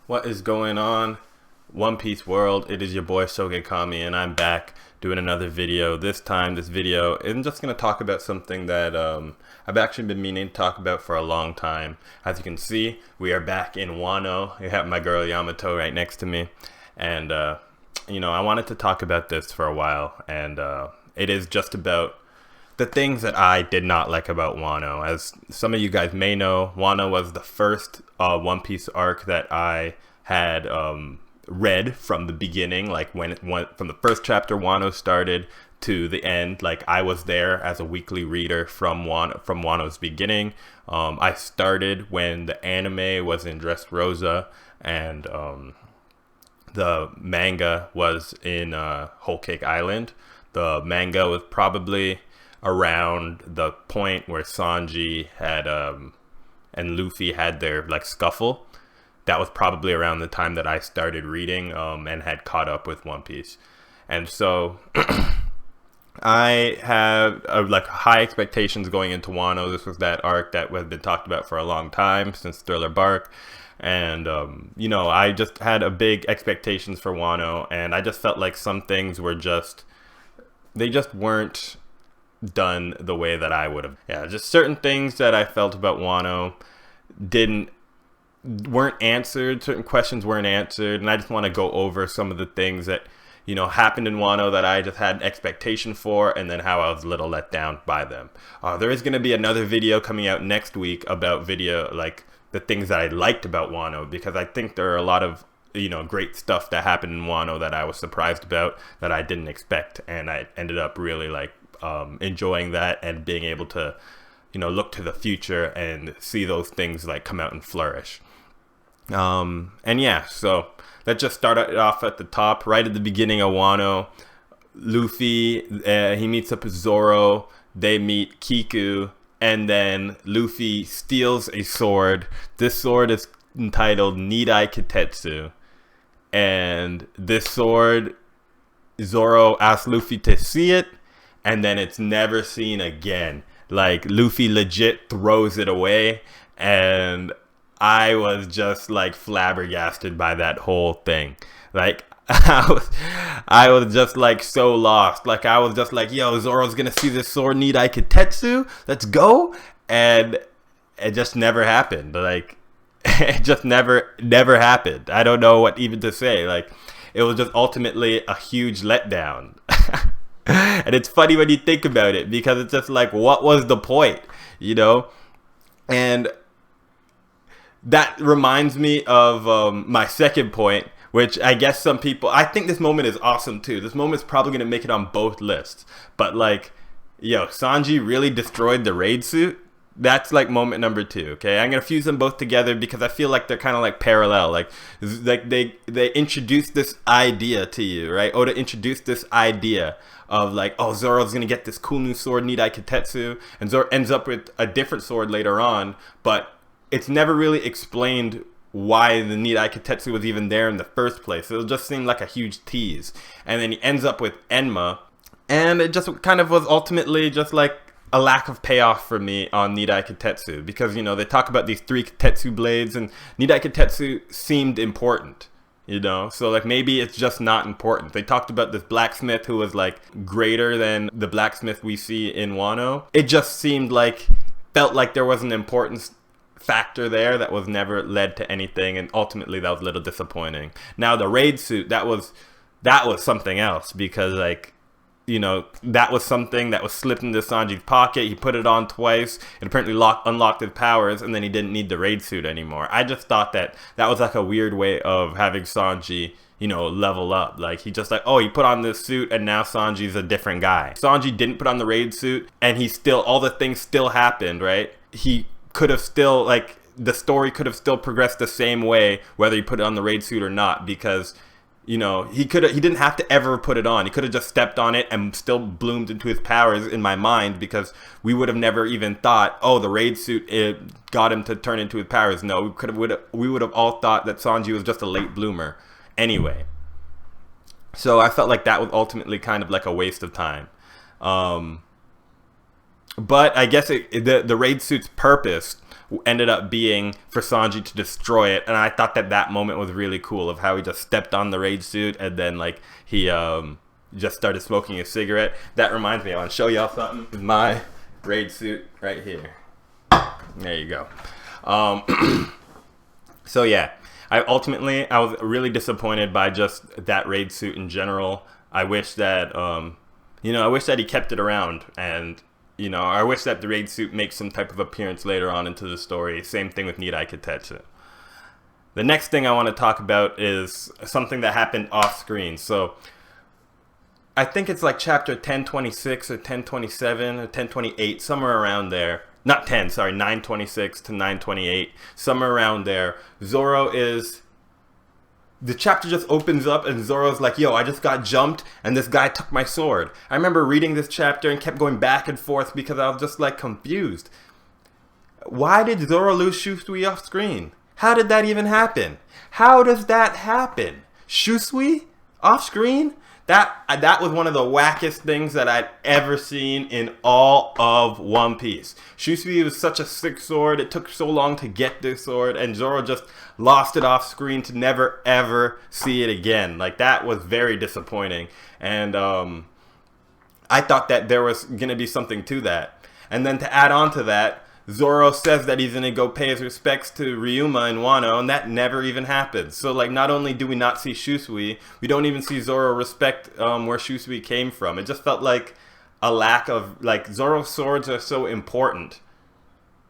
What is going on, One Piece world? It is your boy Sogekami, and I'm back doing another video. This time, this video, I'm just going to talk about something that I've actually been meaning to talk about for a long time. As you can see, we are back in Wano. I have my girl Yamato right next to me, and I wanted to talk about this for a while, and it is just about the things that I did not like about Wano. As some of you guys may know, Wano was the first One Piece arc that I had read from the beginning, like when it went from the first chapter Wano started to the end. Like I was there as a weekly reader from Wano's beginning. I started when the anime was in Dressrosa and the manga was in Whole Cake Island. The manga was probably around the point where Sanji had and Luffy had their like scuffle. That was probably around the time that I started reading and had caught up with One Piece. And so I have like high expectations going into Wano. This was that arc that has been talked about for a long time, since Thriller Bark. And I just had a big expectations for Wano, and I just felt like some things were they just weren't done the way that I would have. Yeah, just certain things that I felt about Wano weren't answered. Certain questions weren't answered, and I just want to go over some of the things that happened in Wano that I just had an expectation for, and then how I was a little let down by them. There is going to be another video coming out next week about like the things that I liked about Wano, because I think there are a lot of great stuff that happened in Wano that I was surprised about, that I didn't expect, and I ended up really enjoying that and being able to look to the future and see those things like come out and flourish. And yeah, so let's just start it off at the top. Right at the beginning of Wano, Luffy he meets up with Zoro. They meet Kiku, and then Luffy steals a sword. This sword is entitled Nidai Kitetsu, and this sword, Zoro asks Luffy to see it, and then it's never seen again. Like, Luffy legit throws it away, and I was just like flabbergasted by that whole thing. Like, I was just like so lost. Like, I was just like, yo, Zoro's gonna see this sword Nidai Kitetsu, let's go. And it just never happened. Like, it just never happened. I don't know what even to say. Like, it was just ultimately a huge letdown. And it's funny when you think about it, because it's just like, what was the point, And that reminds me of my second point, which I guess some people, I think this moment is awesome too. This moment is probably going to make it on both lists. But like, Sanji really destroyed the raid suit. That's like moment number 2, okay? I'm going to fuse them both together because I feel like they're kind of like parallel. Like they introduced this idea to you, right? Oda introduced this idea of like, oh, Zoro's going to get this cool new sword, Nidai Kitetsu, and Zoro ends up with a different sword later on, but it's never really explained why the Nidai Kitetsu was even there in the first place. It just seemed like a huge tease. And then he ends up with Enma, and it just kind of was ultimately just like a lack of payoff for me on Nidai Kitetsu, because they talk about these 3 Kitetsu blades, and Nidai Kitetsu seemed important, so like maybe it's just not important. They talked about this blacksmith who was like greater than the blacksmith we see in Wano. It just felt like there was an importance factor there that was never led to anything, and ultimately that was a little disappointing. Now the raid suit, that was something else, because like that was something that was slipped into Sanji's pocket. He put it on twice. It apparently unlocked his powers, and then he didn't need the raid suit anymore. I just thought that was like a weird way of having Sanji, level up. Like, he just like, oh, he put on this suit, and now Sanji's a different guy. Sanji didn't put on the raid suit, and all the things still happened, right? He could have still, like, the story could have still progressed the same way, whether he put it on the raid suit or not, because he didn't have to ever put it on. He could have just stepped on it and still bloomed into his powers, in my mind, because we would have never even thought, oh, the raid suit, it got him to turn into his powers. No, we would have all thought that Sanji was just a late bloomer anyway. So I felt like that was ultimately kind of like a waste of time. But I guess the raid suit's purpose ended up being for Sanji to destroy it. And I thought that moment was really cool, of how he just stepped on the raid suit and then like he just started smoking a cigarette. That reminds me, I want to show y'all something. My raid suit right here. There you go. So yeah, I was really disappointed by just that raid suit in general. I wish that I wish that he kept it around, and I wish that the raid suit makes some type of appearance later on into the story. Same thing with Nidai Kitetsu. The next thing I want to talk about is something that happened off screen. So I think it's like chapter 1026 or 1027 or 1028, somewhere around there. Not 10, sorry, 926 to 928, somewhere around there. The chapter just opens up and Zoro's like, yo, I just got jumped and this guy took my sword. I remember reading this chapter and kept going back and forth because I was just like confused. Why did Zoro lose Shusui off screen? How did that even happen? How does that happen? Shusui off screen? That was one of the wackest things that I'd ever seen in all of One Piece. Shusui was such a sick sword. It took so long to get this sword, and Zoro just lost it off screen to never ever see it again. Like, that was very disappointing. And I thought that there was gonna be something to that. And then to add on to that, Zoro says that he's gonna go pay his respects to Ryuma and Wano, and that never even happens. So, like, not only do we not see Shusui, we don't even see Zoro respect where Shusui came from. It just felt like a lack of, like, Zoro's swords are so important.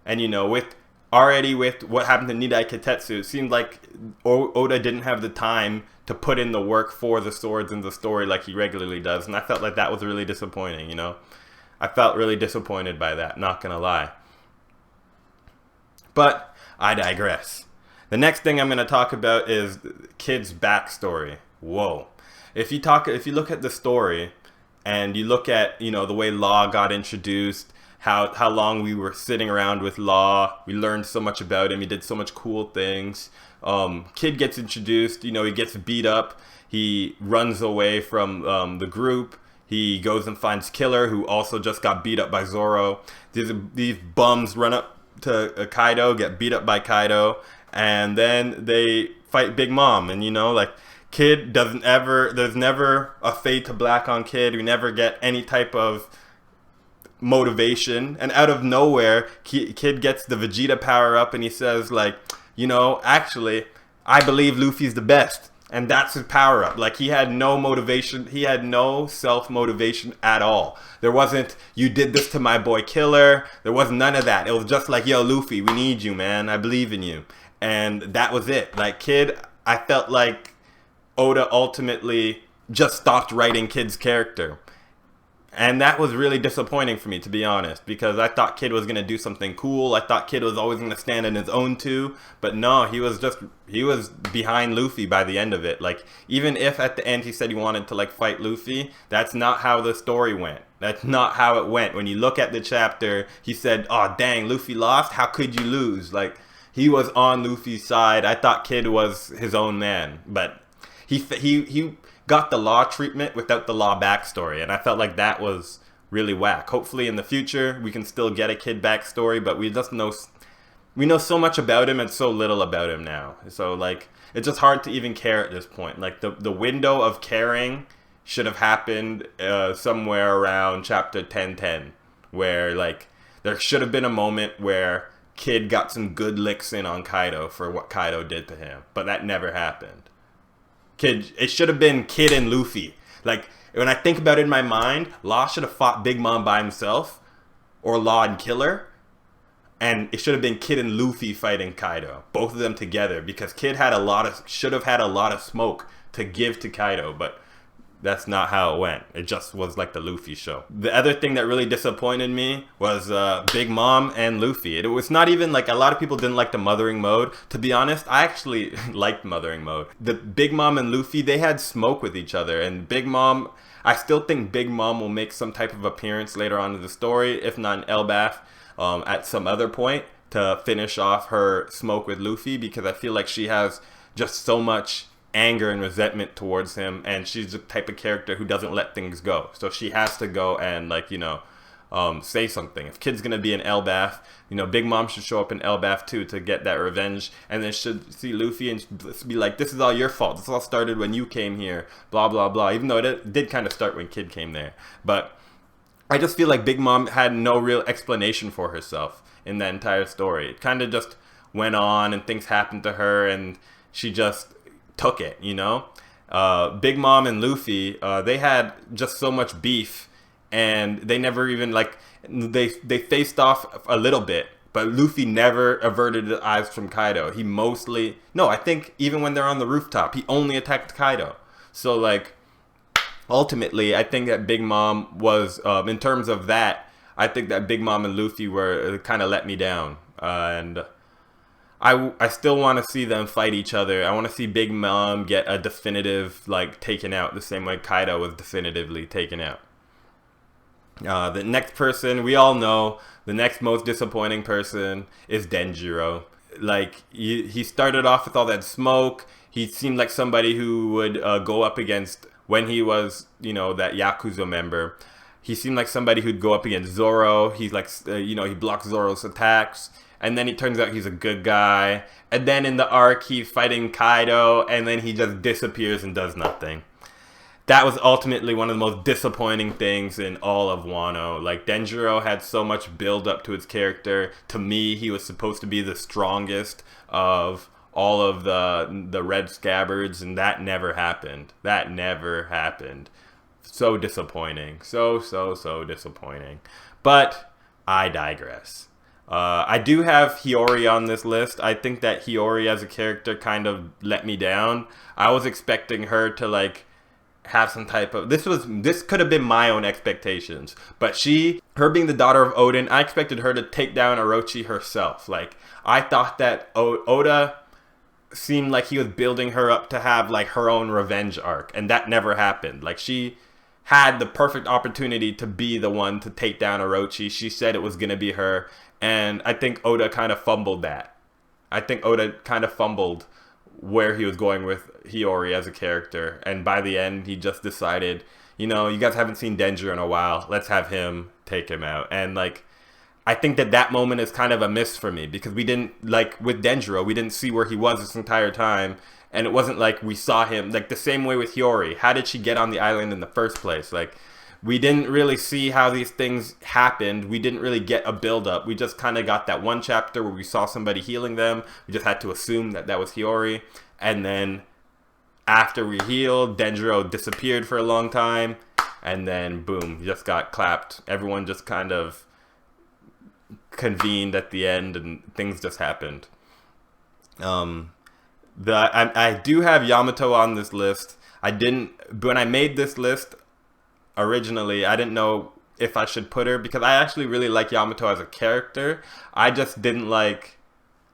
And, with what happened to Nidai Kitetsu, it seemed like Oda didn't have the time to put in the work for the swords in the story like he regularly does. And I felt like that was really disappointing, I felt really disappointed by that, not gonna lie. But I digress. The next thing I'm going to talk about is Kid's backstory. Whoa. If you look at the story and you look at, the way Law got introduced, how long we were sitting around with Law, we learned so much about him, he did so much cool things. Kid gets introduced, he gets beat up, he runs away from the group. He goes and finds Killer, who also just got beat up by Zoro. These bums run up to Kaido, get beat up by Kaido, and then they fight Big Mom. And Kid there's never a fade to black on Kid. We never get any type of motivation, and out of nowhere Kid gets the Vegeta power up and he says, like, actually I believe Luffy's the best. And that's his power up. Like, he had no motivation. He had no self-motivation at all. There wasn't, you did this to my boy Killer. There was none of that. It was just like, yo, Luffy, we need you, man. I believe in you. And that was it. Like, Kid, I felt like Oda ultimately just stopped writing Kid's character. And that was really disappointing for me, to be honest, because I thought Kid was going to do something cool. I thought Kid was always going to stand on his own too. But no, he was behind Luffy by the end of it. Like, even if at the end he said he wanted to, like, fight Luffy, that's not how the story went. That's not how it went. When you look at the chapter, he said, oh, dang, Luffy lost? How could you lose? Like, he was on Luffy's side. I thought Kid was his own man. But he got the Law treatment without the Law backstory, and I felt like that was really whack. Hopefully in the future we can still get a Kid backstory, but we know so much about him and so little about him now. So, like, it's just hard to even care at this point. Like, the window of caring should have happened somewhere around chapter 1010, where, like, there should have been a moment where Kid got some good licks in on Kaido for what Kaido did to him, but that never happened. It should have been Kid and Luffy. Like, when I think about it in my mind, Law should have fought Big Mom by himself, or Law and Killer, and it should have been Kid and Luffy fighting Kaido, both of them together, because Kid should have had a lot of smoke to give to Kaido, but that's not how it went. It just was like the Luffy show. The other thing that really disappointed me was Big Mom and Luffy. It was not even like, a lot of people didn't like the mothering mode. To be honest, I actually liked mothering mode. The Big Mom and Luffy, they had smoke with each other. And Big Mom, I still think Big Mom will make some type of appearance later on in the story, if not in Elbaf, at some other point, to finish off her smoke with Luffy, because I feel like she has just so much anger and resentment towards him, and she's the type of character who doesn't let things go. So she has to go and, like, say something. If Kid's gonna be in Elbaf, Big Mom should show up in Elbaf too to get that revenge, and then should see Luffy and be like, "This is all your fault. This all started when you came here." Blah blah blah. Even though it did kind of start when Kid came there, but I just feel like Big Mom had no real explanation for herself in that entire story. It kind of just went on, and things happened to her, and she just took it. Big Mom and Luffy, they had just so much beef, and they never even they faced off a little bit, but Luffy never averted his eyes from Kaido. He mostly, no, I think even when they're on the rooftop, he only attacked Kaido. So ultimately, I think that Big Mom was, in terms of that, I think that Big Mom and Luffy were kind of let me down, and I still want to see them fight each other. I want to see Big Mom get a definitive taken out the same way Kaido was definitively taken out. The next person, we all know, the next most disappointing person is Denjiro. He started off with all that smoke. He seemed like somebody who would go up against, when he was, that Yakuza member, he seemed like somebody who'd go up against Zoro. He's he blocks Zoro's attacks. And then it turns out he's a good guy. And then in the arc, he's fighting Kaido, and then he just disappears and does nothing. That was ultimately one of the most disappointing things in all of Wano. Denjiro had so much build up to his character. To me, he was supposed to be the strongest of all of the Red Scabbards, and that never happened. That never happened. So disappointing. So disappointing. But I digress. I do have Hiyori on this list. I think that Hiyori as a character kind of let me down. I was expecting her to have some type of, this could have been my own expectations, but her being the daughter of Odin, I expected her to take down Orochi herself. I thought that Oda seemed like he was building her up to have her own revenge arc, and that never happened. She had the perfect opportunity to be the one to take down Orochi. She said it was going to be her, and I think Oda kind of fumbled that. I think Oda kind of fumbled where he was going with Hiyori as a character, and by the end, he just decided, you guys haven't seen Denjiro in a while, let's have him take him out. And I think that moment is kind of a miss for me, because we didn't, with Denjiro, we didn't see where he was this entire time, and it wasn't like we saw him, the same way with Hiyori. How did she get on the island in the first place? We didn't really see how these things happened. We didn't really get a build-up. We just kind of got that one chapter where we saw somebody healing them. We just had to assume that was Hiyori. And then after we healed, Denjiro disappeared for a long time. And then, boom, just got clapped. Everyone just kind of convened at the end, and things just happened. I do have Yamato on this list. When I made this list originally, I didn't know if I should put her, because I actually really like Yamato as a character. I just didn't like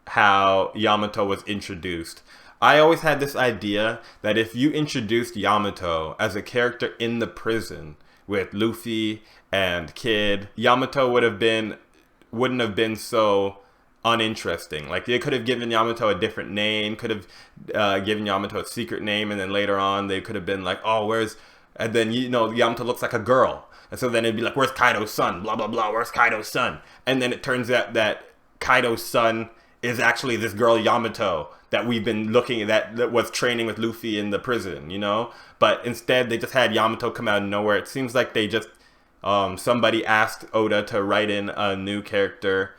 how Yamato was introduced. I always had this idea that if you introduced Yamato as a character in the prison with Luffy and Kid, Yamato wouldn't have been so uninteresting. They could have given Yamato a different name, could have given Yamato a secret name, and then later on they could have been and then Yamato looks like a girl, and so then it'd be where's Kaido's son, blah blah blah, where's Kaido's son? And then it turns out that Kaido's son is actually this girl Yamato that we've been looking at, that was training with Luffy in the prison, but instead they just had Yamato come out of nowhere. It seems like they just somebody asked Oda to write in a new character.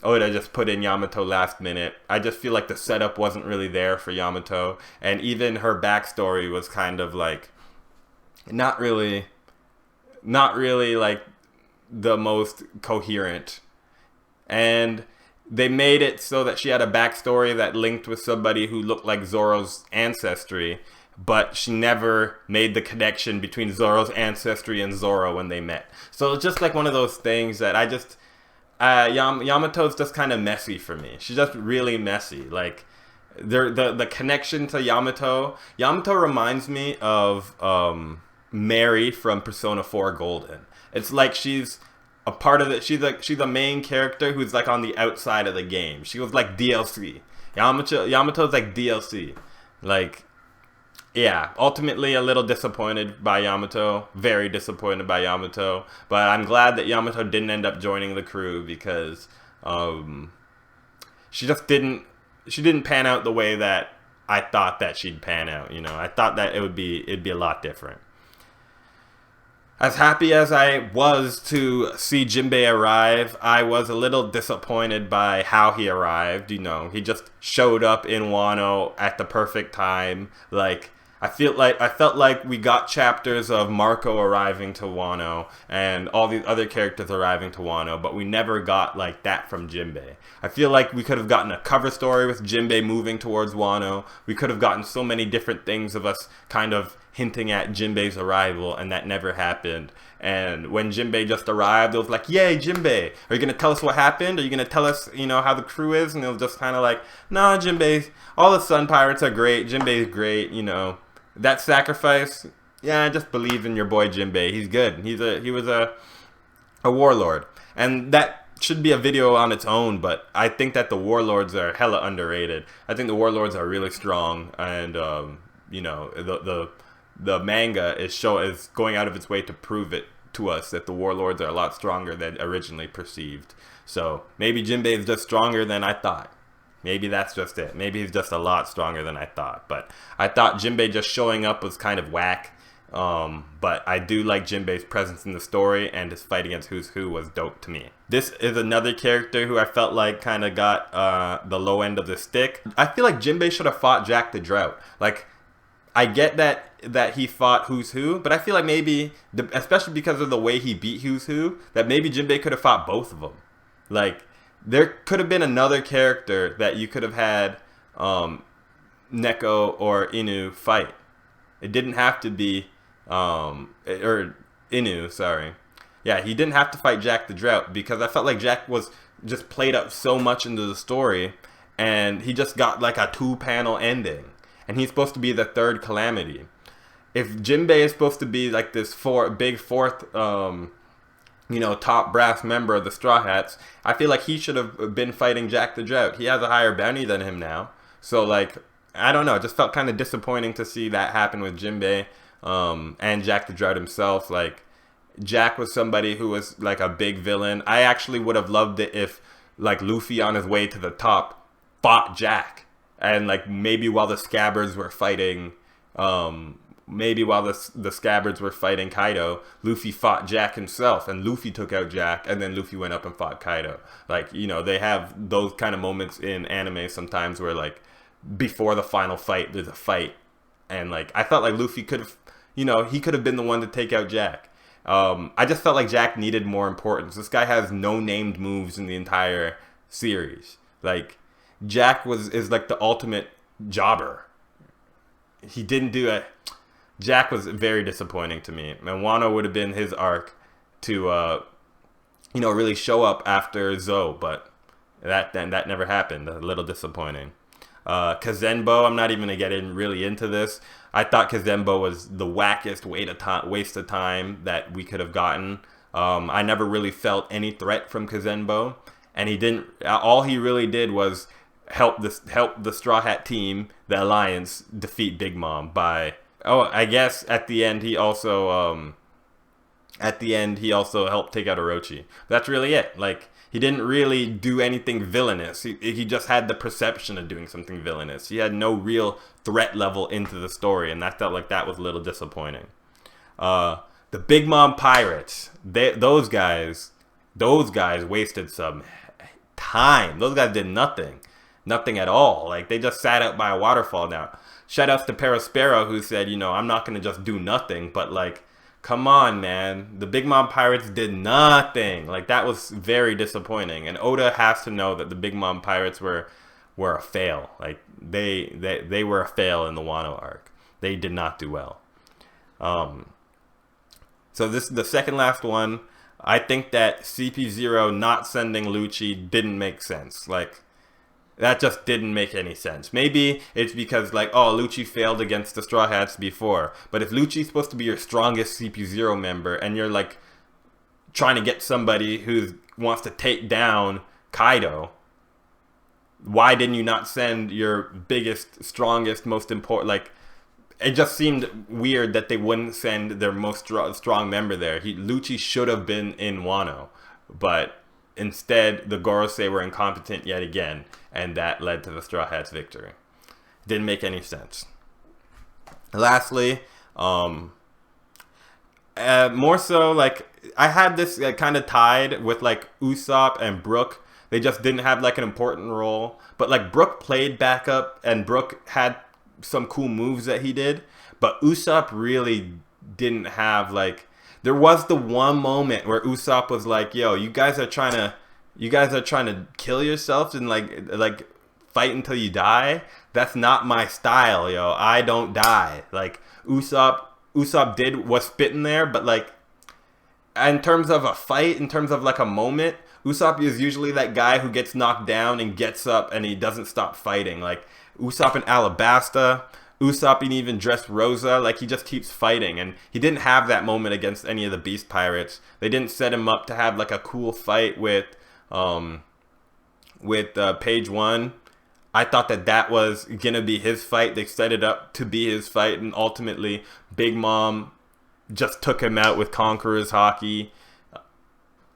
Oda just put in Yamato last minute. I just feel like the setup wasn't really there for Yamato, and even her backstory was kind of not really the most coherent. And they made it so that she had a backstory that linked with somebody who looked like Zoro's ancestry, but she never made the connection between Zoro's ancestry and Zoro when they met. So it's just one of those things that I just Yamato's just kind of messy for me. She's just really messy. The connection to Yamato reminds me of Mary from Persona 4 Golden. It's she's a part of it. She's a main character who's on the outside of the game. She was DLC. Yamato's DLC. Yeah, ultimately a little disappointed by Yamato. Very disappointed by Yamato. But I'm glad that Yamato didn't end up joining the crew because um, she just didn't. She didn't pan out the way that I thought that she'd pan out. You know, I thought that it'd be a lot different. As happy as I was to see Jinbei arrive, I was a little disappointed by how he arrived. You know, he just showed up in Wano at the perfect time. Like I felt like we got chapters of Marco arriving to Wano and all these other characters arriving to Wano, but we never got like that from Jinbei. I feel like we could have gotten a cover story with Jinbei moving towards Wano. We could have gotten so many different things of us kind of hinting at Jinbei's arrival, and that never happened. And when Jinbei just arrived, it was like, yay, Jinbei! Are you going to tell us what happened? Are you going to tell us, you know, how the crew is? And it was just kind of like, nah, Jinbei, all the Sun Pirates are great. Jinbei's great, you know. That sacrifice, yeah, just believe in your boy Jinbei. He's good. He was a warlord. And that should be a video on its own, but I think that the warlords are hella underrated. I think the warlords are really strong, and you know, the manga is going out of its way to prove it to us that the warlords are a lot stronger than originally perceived. So maybe Jinbei is just stronger than I thought. Maybe that's just it. Maybe he's just a lot stronger than I thought. But I thought Jinbei just showing up was kind of whack. But I do like Jinbei's presence in the story, and his fight against Who's Who was dope to me. This is another character who I felt like kind of got the low end of the stick. I feel like Jinbei should have fought Jack the Drought. Like, I get that he fought Who's Who, but I feel like maybe, especially because of the way he beat Who's Who, that maybe Jinbei could have fought both of them. Like, there could have been another character that you could have had Neko or Inu fight. It didn't have to be, or Inu, sorry. Yeah, he didn't have to fight Jack the Drought, because I felt like Jack was just played up so much into the story, and he just got like a 2-panel ending. And he's supposed to be the third Calamity. If Jinbei is supposed to be like this big fourth, you know, top brass member of the Straw Hats, I feel like he should have been fighting Jack the Drought. He has a higher bounty than him now. So, like, I don't know. It just felt kind of disappointing to see that happen with Jinbei and Jack the Drought himself. Like, Jack was somebody who was, like, a big villain. I actually would have loved it if, like, Luffy on his way to the top fought Jack. And, like, maybe while the Scabbards were fighting... maybe while the Scabbards were fighting Kaido, Luffy fought Jack himself, and Luffy took out Jack, and then Luffy went up and fought Kaido. Like, you know, they have those kind of moments in anime sometimes where, like, before the final fight, there's a fight. And, like, I felt like Luffy could have, you know, he could have been the one to take out Jack. I just felt like Jack needed more importance. This guy has no named moves in the entire series. Like, Jack is like the ultimate jobber. He didn't do it. Jack was very disappointing to me. And Wano would have been his arc to, you know, really show up after Zoe, but that never happened. A little disappointing. Kazenbo, I'm not even gonna get really into this. I thought Kazenbo was the wackest waste of time that we could have gotten. I never really felt any threat from Kazenbo, and he didn't. All he really did was help the Straw Hat team, the Alliance, defeat Big Mom by. Oh, I guess at the end he also helped take out Orochi. That's really it. Like, he didn't really do anything villainous. He just had the perception of doing something villainous. He had no real threat level into the story, and I felt like that was a little disappointing. The Big Mom Pirates, those guys wasted some time. Those guys did nothing at all. Like, they just sat out by a waterfall. Now, shout outs to Perospero, who said, you know, I'm not going to just do nothing, but, like, come on, man. The Big Mom Pirates did nothing. Like, that was very disappointing. And Oda has to know that the Big Mom Pirates were a fail. Like, they were a fail in the Wano arc. They did not do well. So this is the second last one. I think that CP0 not sending Lucci didn't make sense. Like, that just didn't make any sense. Maybe it's because, like, oh, Lucci failed against the Straw Hats before. But if Lucci's supposed to be your strongest CP0 member, and you're, like, trying to get somebody who wants to take down Kaido, why didn't you not send your biggest, strongest, most important, like, it just seemed weird that they wouldn't send their most strong member there. Lucci should have been in Wano, but instead the Gorosei were incompetent yet again, and that led to the Straw Hats' victory. Didn't make any sense. Lastly, more so, like, I had this kind of tied with like Usopp and Brook. They just didn't have like an important role, but like Brook played backup, and Brook had some cool moves that he did, but Usopp really didn't have like. There was the one moment where Usopp was like, "Yo, you guys are trying to kill yourselves and like fight until you die. That's not my style, yo. I don't die." Like Usopp was spitting there, but like in terms of a fight, in terms of like a moment, Usopp is usually that guy who gets knocked down and gets up and he doesn't stop fighting. Like Usopp in Alabasta, Usopp even Dressrosa, like he just keeps fighting, and he didn't have that moment against any of the Beast Pirates. They didn't set him up to have like a cool fight with Page One. I thought that was gonna be his fight. They set it up to be his fight, and ultimately Big Mom just took him out with Conqueror's Haki,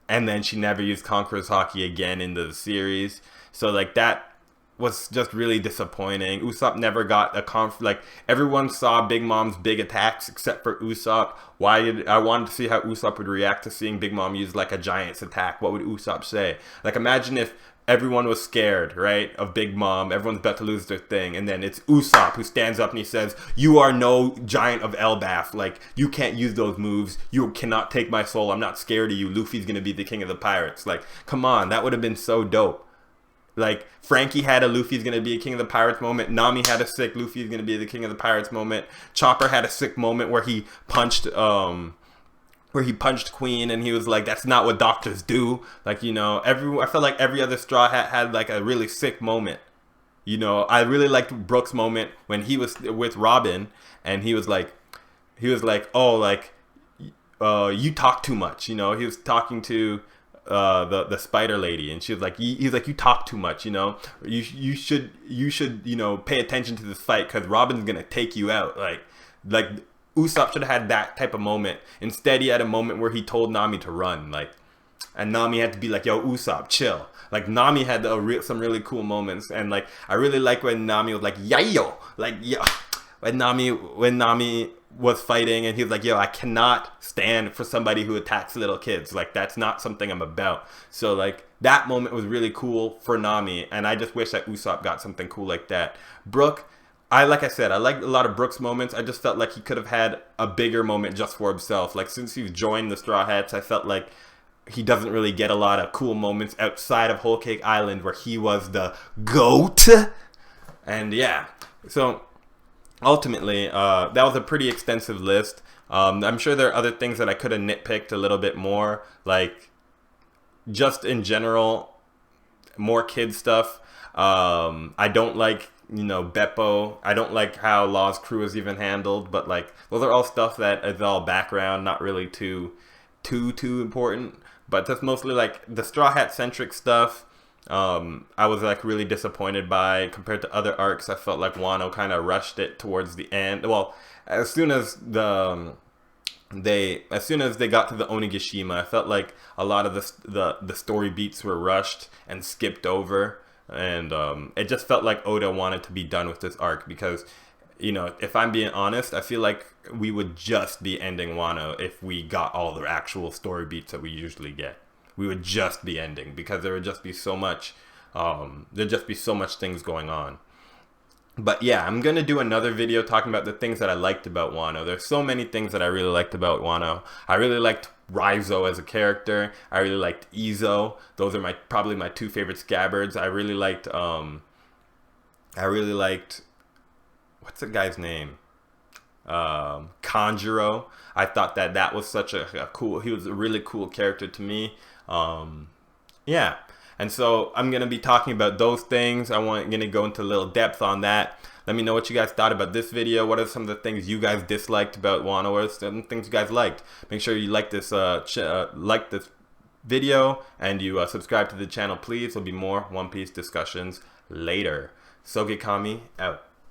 and then she never used Conqueror's Haki again in the series. So like that was just really disappointing. Usopp never got a like everyone saw Big Mom's big attacks except for Usopp. I wanted to see how Usopp would react to seeing Big Mom use like a giant's attack. What would Usopp say? Like imagine if everyone was scared, right, of Big Mom. Everyone's about to lose their thing, and then it's Usopp who stands up and he says, "You are no giant of Elbaf. Like you can't use those moves. You cannot take my soul. I'm not scared of you. Luffy's gonna be the king of the pirates." Like, come on, that would have been so dope. Like Frankie had a Luffy's gonna be a king of the pirates moment. Nami had a sick Luffy's gonna be the king of the pirates moment. Chopper had a sick moment where he punched Queen, and he was like, "That's not what doctors do." Like, you know, I felt like every other Straw Hat had like a really sick moment. You know, I really liked Brook's moment when he was with Robin, and he was like, "Oh, like, you talk too much." You know, he was talking to the spider lady, and she was like, he's like, "You talk too much, you know, you should you know, pay attention to this fight because Robin's gonna take you out." Like Usopp should have had that type of moment. Instead, he had a moment where he told Nami to run, like, and Nami had to be like, "Yo, Usopp, chill." Like Nami had some really cool moments, and like I really like when Nami was like, "Yeah, yo," like, yeah, when Nami was fighting and he was like, "Yo, I cannot stand for somebody who attacks little kids. Like that's not something I'm about." So like that moment was really cool for Nami, and I just wish that Usopp got something cool like that. Brook, like I said, I liked a lot of Brook's moments. I just felt like he could have had a bigger moment just for himself. Like since he's joined the Straw Hats, I felt like he doesn't really get a lot of cool moments outside of Whole Cake Island where he was the GOAT. And yeah, so ultimately, that was a pretty extensive list. I'm sure there are other things that I could have nitpicked a little bit more, like just in general, more kid stuff. I don't like, you know, Beppo. I don't like how Law's crew is even handled, but like those are all stuff that is all background, not really too important. But that's mostly like the Straw Hat centric stuff. I was like really disappointed by compared to other arcs. I felt like Wano kind of rushed it towards the end. Well, as soon as they got to the Onigashima, I felt like a lot of the story beats were rushed and skipped over, and it just felt like Oda wanted to be done with this arc because, you know, if I'm being honest, I feel like we would just be ending Wano if we got all the actual story beats that we usually get. We would just be ending because there would just be so much, things going on. But yeah, I'm going to do another video talking about the things that I liked about Wano. There's so many things that I really liked about Wano. I really liked Raizo as a character. I really liked Izo. Those are probably my two favorite scabbards. I really liked, what's the guy's name? Kanjuro. I thought that was such a cool, he was a really cool character to me. Yeah, and so I'm gonna be talking about those things. Gonna go into a little depth on that. Let me know what you guys thought about this video. What are some of the things you guys disliked about Wano? What are some things you guys liked? Make sure you like this video and you subscribe to the channel, please. There'll be more One Piece discussions later. Sogekami out.